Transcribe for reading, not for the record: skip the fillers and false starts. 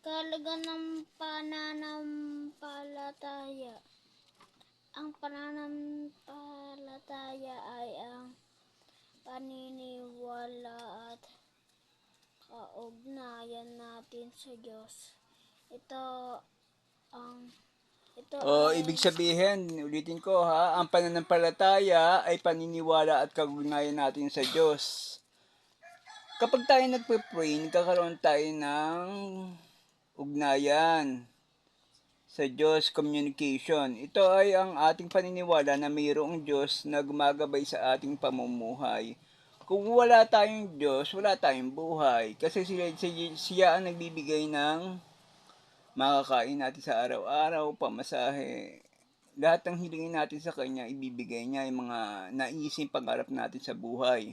Kahalaga ng pananampalataya. Ang pananampalataya ay ang paniniwala at kaugnayan natin sa Diyos. Ibig sabihin, ulitin ko ha, ang pananampalataya ay paniniwala at kaugnayan natin sa Diyos. Kapag tayo nagpe-pray, nagkakaroon tayo ng ugnayan sa Diyos, communication. Ito ay ang ating paniniwala na mayroong Diyos na gumagabay sa ating pamumuhay. Kung wala tayong Diyos, wala tayong buhay. Kasi siya ang nagbibigay ng makakain natin sa araw-araw, pamasahe. Lahat ng hilingin natin sa Kanya, ibibigay niya yung mga naisip pangarap natin sa buhay.